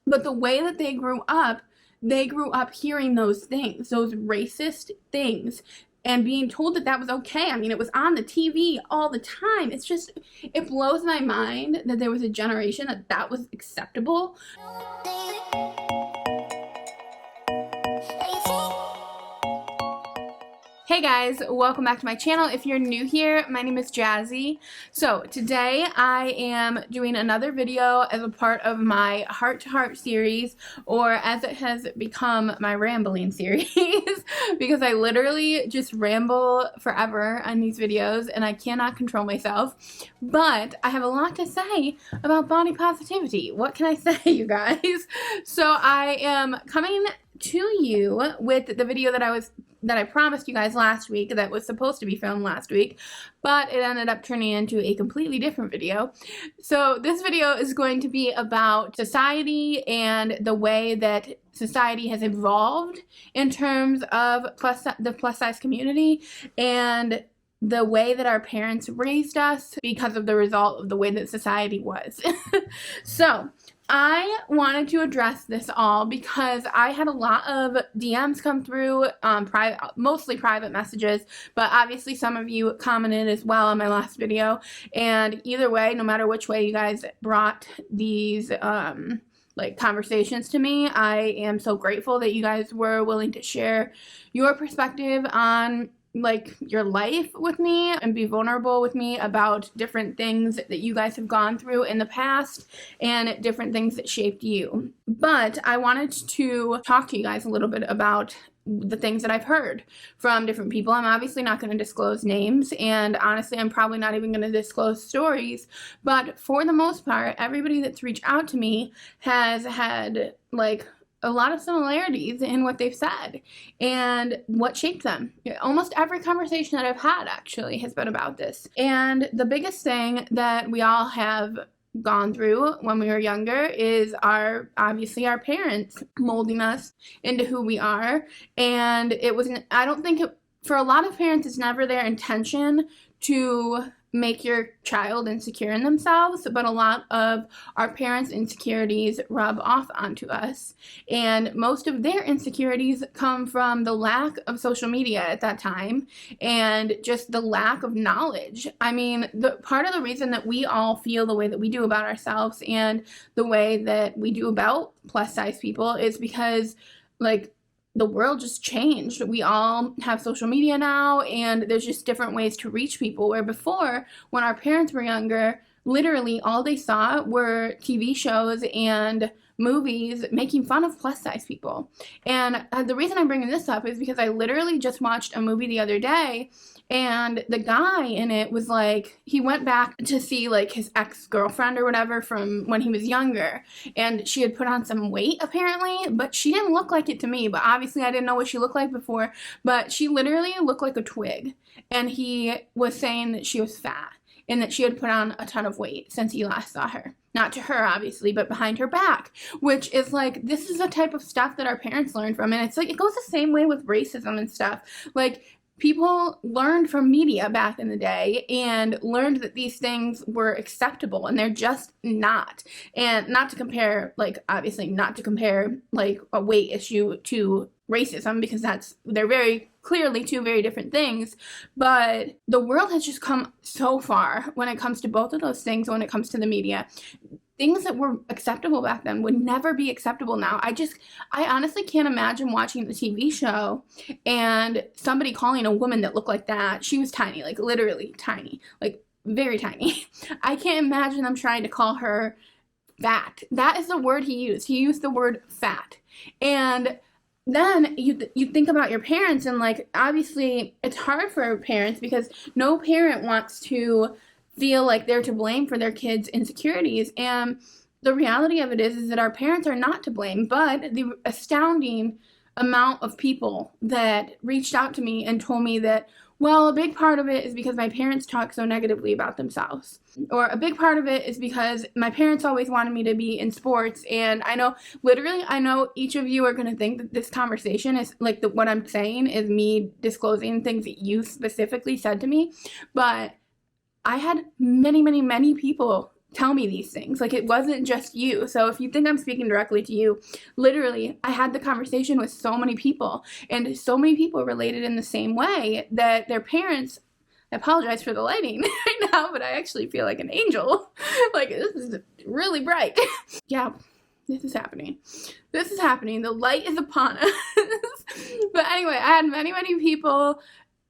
But the way that they grew up hearing those things, those racist things, and being told that that was okay. I mean, it was on the TV all the time. It's just, it blows my mind that there was a generation that that was acceptable. Hey guys, welcome back to my channel. If you're new here, my name is Jazzy. So today I am doing another video as a part of my Heart to Heart series, or as it has become, my rambling series, because I literally just ramble forever on these videos and I cannot control myself. But I have a lot to say about body positivity. What can I say, you guys? So I am coming to you with the video that I promised you guys last week, that was supposed to be filmed last week, but it ended up turning into a completely different video. So this video is going to be about society and the way that society has evolved in terms of the plus size community, and the way that our parents raised us because of the result of the way that society was. So I wanted to address this all because I had a lot of DMs come through, mostly private messages, but obviously some of you commented as well on my last video. And either way, no matter which way you guys brought these conversations to me, I am so grateful that you guys were willing to share your perspective on your life with me and be vulnerable with me about different things that you guys have gone through in the past and different things that shaped you. But I wanted to talk to you guys a little bit about the things that I've heard from different people. I'm obviously not going to disclose names, and honestly I'm probably not even going to disclose stories, but for the most part, everybody that's reached out to me has had a lot of similarities in what they've said and what shaped them. Almost every conversation that I've had actually has been about this. And the biggest thing that we all have gone through when we were younger is obviously our parents molding us into who we are. And I don't think for a lot of parents, it's never their intention to make your child insecure in themselves, but a lot of our parents' insecurities rub off onto us, and most of their insecurities come from the lack of social media at that time and just the lack of knowledge. I mean, part of the reason that we all feel the way that we do about ourselves and the way that we do about plus size people is because the world just changed. We all have social media now, and there's just different ways to reach people, where before, when our parents were younger, literally all they saw were TV shows and movies making fun of plus size people. And the reason I'm bringing this up is because I literally just watched a movie the other day, and the guy in it was he went back to see his ex-girlfriend or whatever from when he was younger, and she had put on some weight apparently, but she didn't look like it to me. But obviously I didn't know what she looked like before, but she literally looked like a twig, and he was saying that she was fat and that she had put on a ton of weight since he last saw her. Not to her, obviously, but behind her back, which is this is the type of stuff that our parents learned from. And it's it goes the same way with racism and stuff. People learned from media back in the day and learned that these things were acceptable, and they're just not. And not to compare, obviously not to compare a weight issue to racism, because they're very clearly two very different things. But the world has just come so far when it comes to both of those things. When it comes to the media, things that were acceptable back then would never be acceptable now. I honestly can't imagine watching the TV show and somebody calling a woman that looked like that. She was tiny, literally tiny, very tiny. I can't imagine them trying to call her fat. That is the word he used. He used the word fat. And then you think about your parents, and obviously it's hard for parents because no parent wants to feel like they're to blame for their kids' insecurities. And the reality of it is that our parents are not to blame. But the astounding amount of people that reached out to me and told me that, well, a big part of it is because my parents talk so negatively about themselves. Or a big part of it is because my parents always wanted me to be in sports. And I know each of you are going to think that this conversation is what I'm saying is me disclosing things that you specifically said to me. But I had many, many, many people tell me these things. Like, it wasn't just you. So if you think I'm speaking directly to you, literally, I had the conversation with so many people, and so many people related in the same way, that their parents, I apologize for the lighting right now, but I actually feel like an angel. Like, this is really bright. Yeah, this is happening. This is happening. The light is upon us. But anyway, I had many people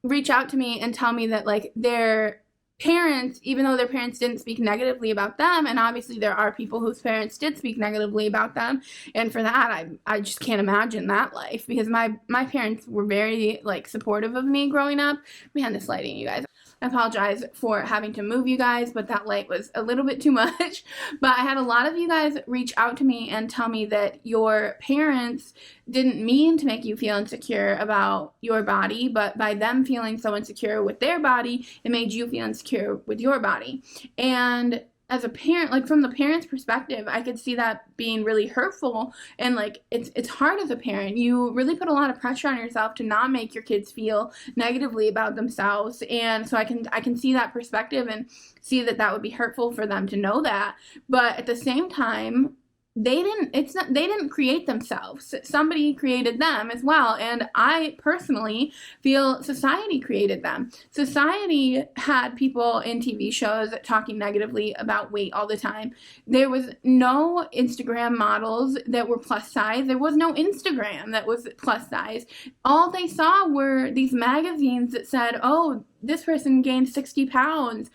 reach out to me and tell me that, like, their parents, even though their parents didn't speak negatively about them, and obviously there are people whose parents did speak negatively about them, and for that, I just can't imagine that life, because my parents were very, like, supportive of me growing up. Man, this lighting, you guys. I apologize for having to move you guys, but that light was a little bit too much. But I had a lot of you guys reach out to me and tell me that your parents didn't mean to make you feel insecure about your body, but by them feeling so insecure with their body, it made you feel insecure with your body. And as a parent, like, from the parent's perspective, I could see that being really hurtful, and, like, it's hard as a parent. You really put a lot of pressure on yourself to not make your kids feel negatively about themselves, and so I can see that perspective and see that that would be hurtful for them to know that. But at the same time, they didn't create themselves. Somebody created them as well, and I personally feel society created them. Society had people in TV shows talking negatively about weight all the time. There was no Instagram models that were plus size. There was no Instagram that was plus size. All they saw were these magazines that said, oh, this person gained 60 pounds.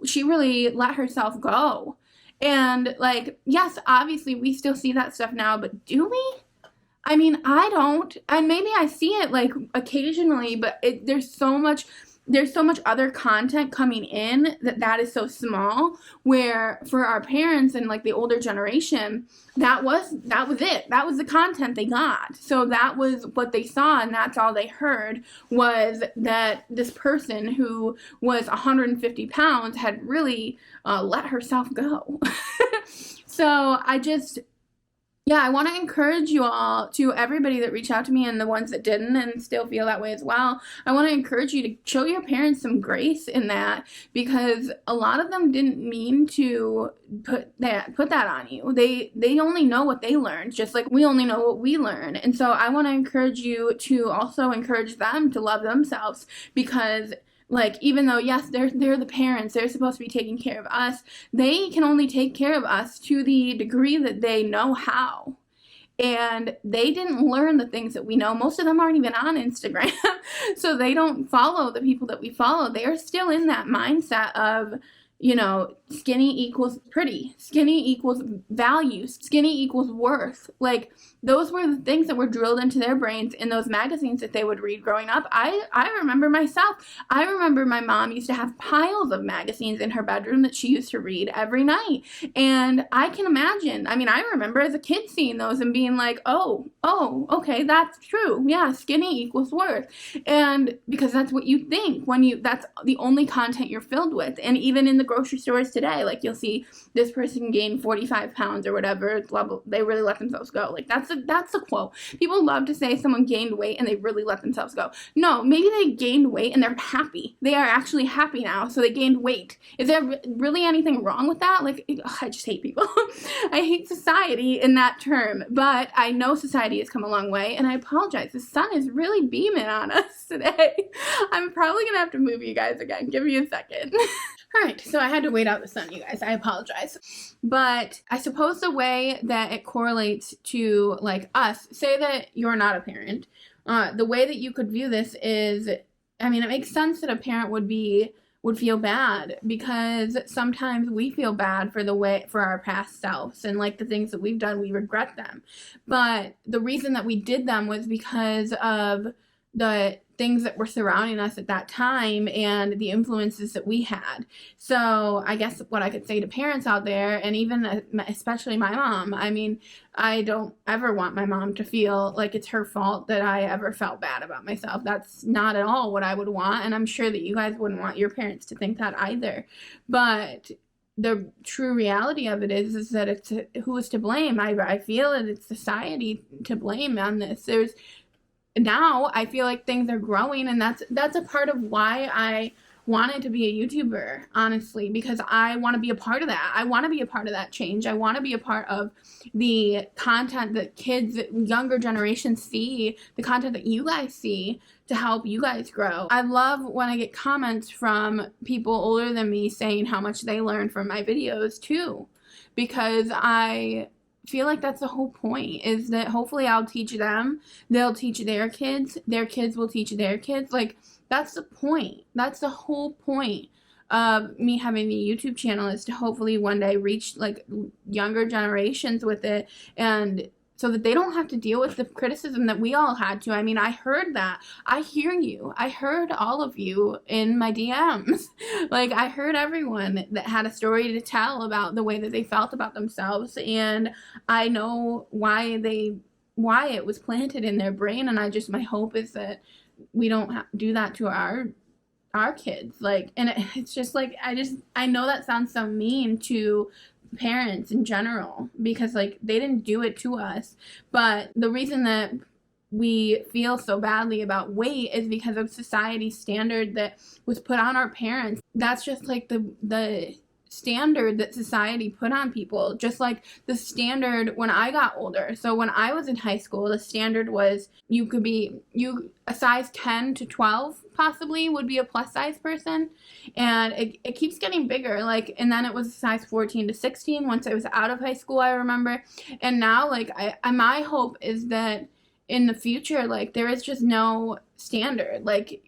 She really let herself go. And, like, yes, obviously we still see that stuff now, but do we? I mean, I don't. And maybe I see it, like, occasionally, but there's so much other content coming in that is so small, where for our parents and, like, the older generation, that was it. That was the content they got. So that was what they saw, and that's all they heard, was that this person who was 150 pounds had really let herself go. So I want to encourage you all, to everybody that reached out to me and the ones that didn't and still feel that way as well. I want to encourage you to show your parents some grace in that, because a lot of them didn't mean to put that on you. They only know what they learned, just like we only know what we learn. And so I want to encourage you to also encourage them to love themselves, because, like, even though, yes, they're the parents, they're supposed to be taking care of us, they can only take care of us to the degree that they know how. And they didn't learn the things that we know. Most of them aren't even on Instagram, so they don't follow the people that we follow. They are still in that mindset of, you know, skinny equals pretty, skinny equals value, skinny equals worth. Like, those were the things that were drilled into their brains in those magazines that they would read growing up. I remember myself. I remember my mom used to have piles of magazines in her bedroom that she used to read every night. And I can imagine, I mean, I remember as a kid seeing those and being like, oh, okay, that's true. Yeah, skinny equals worth. And because that's what you think that's the only content you're filled with. And even in the grocery stores today, like, you'll see this person gained 45 pounds or whatever, they really let themselves go. Like, that's a quote. People love to say someone gained weight and they really let themselves go. No, maybe they gained weight and they're happy. They are actually happy now, so they gained weight. Is there really anything wrong with that? Like, ugh, I just hate people. I hate society in that term, but I know society has come a long way, and I apologize. The sun is really beaming on us today. I'm probably gonna have to move you guys again. Give me a second. All right, so I had to wait out the sun, you guys. I apologize. But I suppose the way that it correlates to, like, us, say that you're not a parent, the way that you could view this is, I mean, it makes sense that a parent would feel bad, because sometimes we feel bad for our past selves, and, like, the things that we've done, we regret them. But the reason that we did them was because of the things that were surrounding us at that time and the influences that we had. So I guess what I could say to parents out there, and even especially my mom, I mean, I don't ever want my mom to feel like it's her fault that I ever felt bad about myself. That's not at all what I would want, and I'm sure that you guys wouldn't want your parents to think that either. But the true reality of it is that it's who is to blame. I feel that it's society to blame on this. Now I feel like things are growing, and that's a part of why I wanted to be a YouTuber, honestly, because I want to be a part of that. I want to be a part of that change. I want to be a part of the content that kids, younger generations see, the content that you guys see, to help you guys grow. I love when I get comments from people older than me saying how much they learn from my videos too, because I feel like that's the whole point, is that hopefully I'll teach them, they'll teach their kids will teach their kids. Like, that's the point. That's the whole point of me having the YouTube channel, is to hopefully one day reach like younger generations with it, and so that they don't have to deal with the criticism that we all had to. I mean, I heard that. I hear you. I heard all of you in my DMs. Like, I heard everyone that had a story to tell about the way that they felt about themselves, and I know why it was planted in their brain, and my hope is that we don't do that to our kids. Like, and it's just like, I know that sounds so mean to parents in general, because like they didn't do it to us, but the reason that we feel so badly about weight is because of society's standard that was put on our parents. That's just like the standard that society put on people, just like the standard when I got older. So when I was in high school, the standard was a size 10 to 12 possibly would be a plus size person, and it keeps getting bigger, like, and then it was a size 14 to 16 once I was out of high school, I remember. And now, like, my hope is that in the future, like, there is just no standard. Like,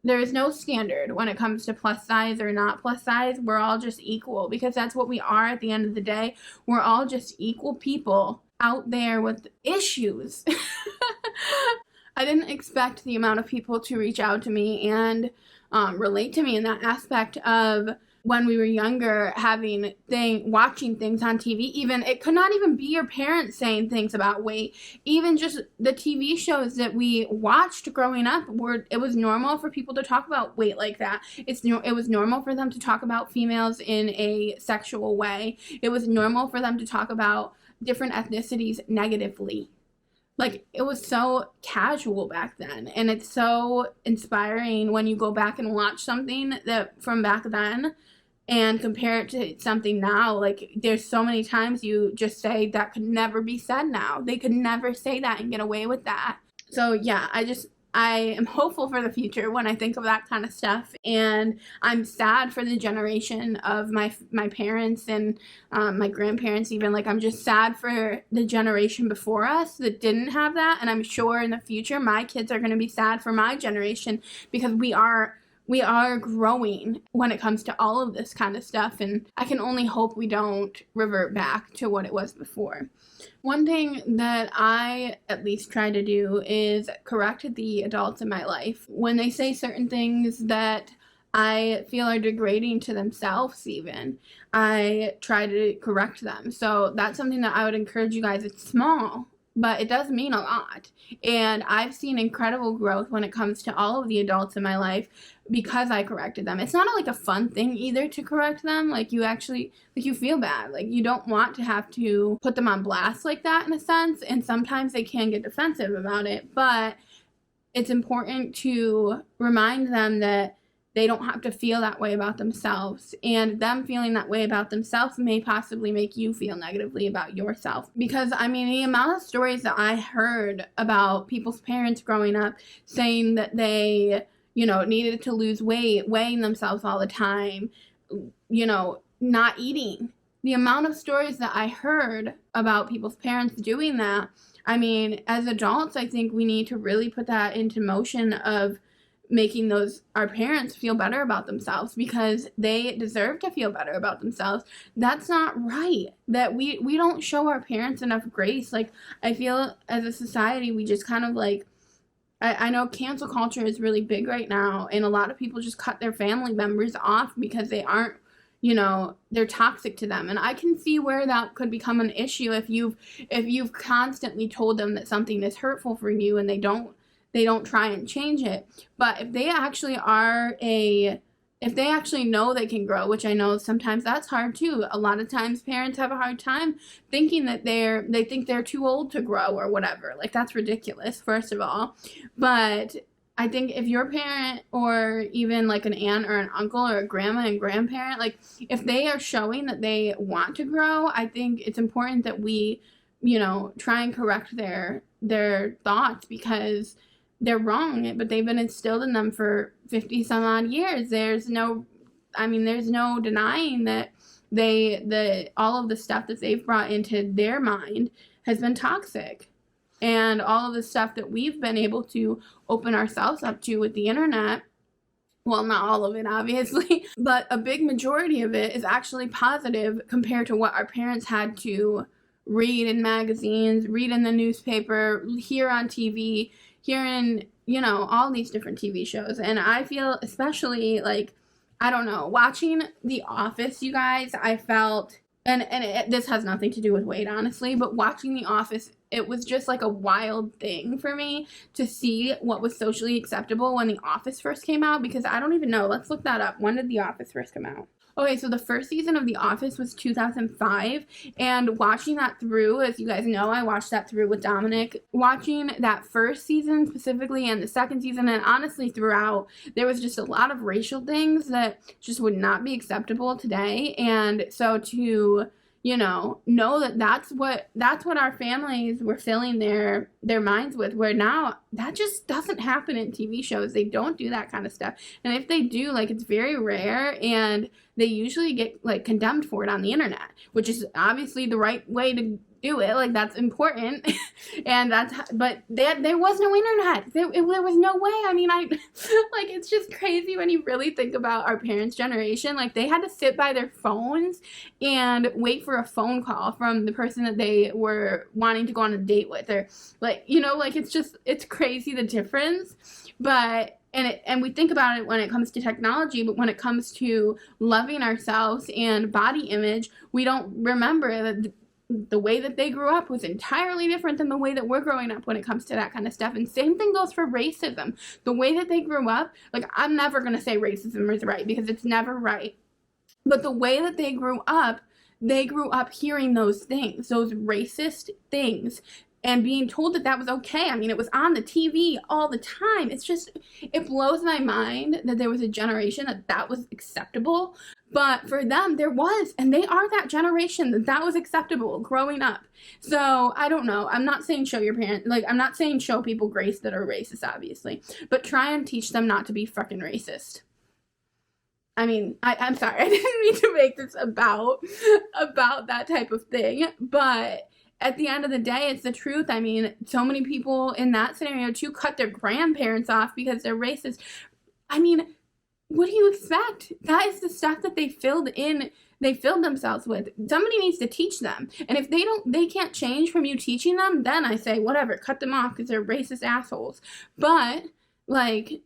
there is no standard when it comes to plus size or not plus size. We're all just equal, because that's what we are at the end of the day. We're all just equal people out there with issues. I didn't expect the amount of people to reach out to me and relate to me in that aspect of when we were younger, watching things on TV. Even it could not even be your parents saying things about weight. Even just the TV shows that we watched growing up, it was normal for people to talk about weight like that. It was normal for them to talk about females in a sexual way. It was normal for them to talk about different ethnicities negatively. Like, it was so casual back then, and it's so inspiring when you go back and watch something that from back then and compare it to something now. Like, there's so many times you just say that could never be said now. They could never say that and get away with that. So yeah, I am hopeful for the future when I think of that kind of stuff, and I'm sad for the generation of my parents and my grandparents even. Like, I'm just sad for the generation before us that didn't have that, and I'm sure in the future my kids are going to be sad for my generation, because we are growing when it comes to all of this kind of stuff, and I can only hope we don't revert back to what it was before. One thing that I at least try to do is correct the adults in my life. When they say certain things that I feel are degrading to themselves even, I try to correct them. So that's something that I would encourage you guys. It's small, but it does mean a lot. And I've seen incredible growth when it comes to all of the adults in my life because I corrected them. It's not like a fun thing either to correct them. Like, you actually, like, you feel bad. Like, you don't want to have to put them on blast like that, in a sense. And sometimes they can get defensive about it, but it's important to remind them that they don't have to feel that way about themselves, and them feeling that way about themselves may possibly make you feel negatively about yourself. Because, I mean, the amount of stories that I heard about people's parents growing up saying that they, needed to lose weight, weighing themselves all the time, not eating. The amount of stories that I heard about people's parents doing that, I mean, as adults, I think we need to really put that into motion of making our parents feel better about themselves, because they deserve to feel better about themselves. That's not right. That we don't show our parents enough grace. Like, I feel as a society, we just kind of like, I know cancel culture is really big right now, and a lot of people just cut their family members off because they aren't, they're toxic to them. And I can see where that could become an issue if you've constantly told them that something is hurtful for you and they don't try and change it. But if they actually know they can grow, which I know sometimes that's hard too. A lot of times parents have a hard time thinking that they think they're too old to grow or whatever. Like, that's ridiculous, first of all. But I think if your parent or even like an aunt or an uncle or a grandma and grandparent, like if they are showing that they want to grow, I think it's important that we, try and correct their thoughts, because they're wrong, but they've been instilled in them for 50 some odd years. There's no denying that all of the stuff that they've brought into their mind has been toxic. And all of the stuff that we've been able to open ourselves up to with the internet, well, not all of it, obviously, but a big majority of it is actually positive compared to what our parents had to read in magazines, read in the newspaper, hear on TV, hear in, all these different TV shows. And I feel especially like, I don't know, watching The Office, you guys, I felt, this has nothing to do with weight, honestly, but watching The Office, it was just like a wild thing for me to see what was socially acceptable when The Office first came out, because I don't even know. Let's look that up. When did The Office first come out? Okay, so the first season of The Office was 2005, and watching that through, as you guys know, I watched that through with Dominic. Watching that first season specifically and the second season, and honestly throughout, there was just a lot of racial things that just would not be acceptable today. And so to know that that's what our families were filling their minds with, where now that just doesn't happen in TV shows. They don't do that kind of stuff. And if they do, like, it's very rare, and they usually get like condemned for it on the internet, which is obviously the right way to do it. Like, that's important. And but there was no internet. There was no way. I mean, like, it's just crazy when you really think about our parents' generation. Like, they had to sit by their phones and wait for a phone call from the person that they were wanting to go on a date with, or like, like, it's crazy the difference. But and we think about it when it comes to technology, but when it comes to loving ourselves and body image, we don't remember that the way that they grew up was entirely different than the way that we're growing up when it comes to that kind of stuff. And same thing goes for racism. The way that they grew up, like, I'm never going to say racism is right, because it's never right. But the way that they grew up hearing those things, those racist things, and being told that that was okay. I mean, it was on the TV all the time. It blows my mind that there was a generation that was acceptable. But for them, there was, and they are that generation that was acceptable growing up. So, I don't know. I'm not saying show your parents, like, I'm not saying show people grace that are racist, obviously. But try and teach them not to be fucking racist. I mean, I'm sorry. I didn't mean to make this about that type of thing. But at the end of the day, it's the truth. I mean, so many people in that scenario, too, cut their grandparents off because they're racist. I mean, what do you expect? That is the stuff that they filled themselves with. Somebody needs to teach them. And if they can't change from you teaching them, then I say, whatever, cut them off because they're racist assholes. But, like,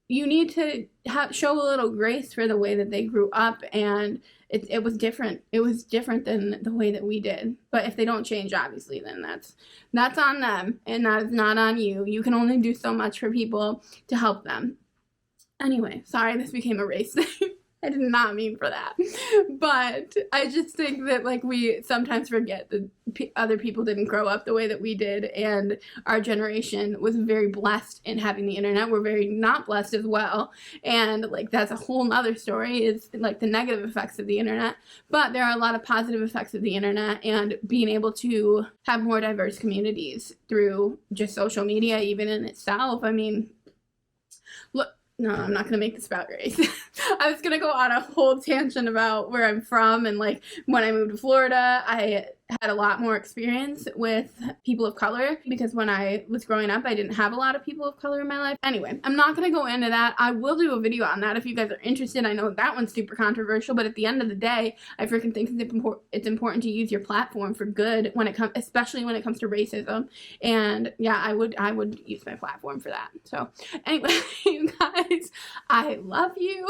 you need to show a little grace for the way that they grew up, and it was different. It was different than the way that we did. But if they don't change, obviously, then that's on them, and that is not on you. You can only do so much for people to help them. Anyway, sorry this became a race thing. I did not mean for that. But I just think that, like, we sometimes forget that other people didn't grow up the way that we did, and our generation was very blessed in having the internet. We're very not blessed as well, and, like, that's a whole nother story, is, like, the negative effects of the internet. But there are a lot of positive effects of the internet, and being able to have more diverse communities through just social media, even in itself. I mean, look. No, I'm not going to make this about race. I was going to go on a whole tangent about where I'm from, and, like, when I moved to Florida, I had a lot more experience with people of color, because when I was growing up, I didn't have a lot of people of color in my life. Anyway, I'm not going to go into that. I will do a video on that if you guys are interested. I know that one's super controversial, but at the end of the day, I freaking think it's important to use your platform for good especially when it comes to racism. And yeah, I would use my platform for that. So anyway, you guys, I love you.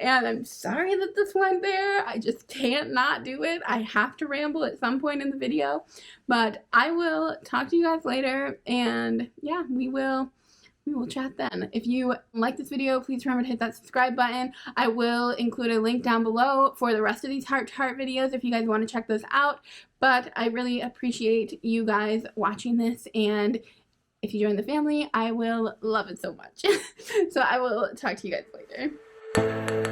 And I'm sorry that this went there. I just can't not do it. I have to ramble at some point in the video, but I will talk to you guys later, and yeah, we will chat then. If you like this video, please remember to hit that subscribe button. I will include a link down below for the rest of these heart-to-heart videos if you guys want to check those out. But I really appreciate you guys watching this, and if you join the family, I will love it so much. So I will talk to you guys later.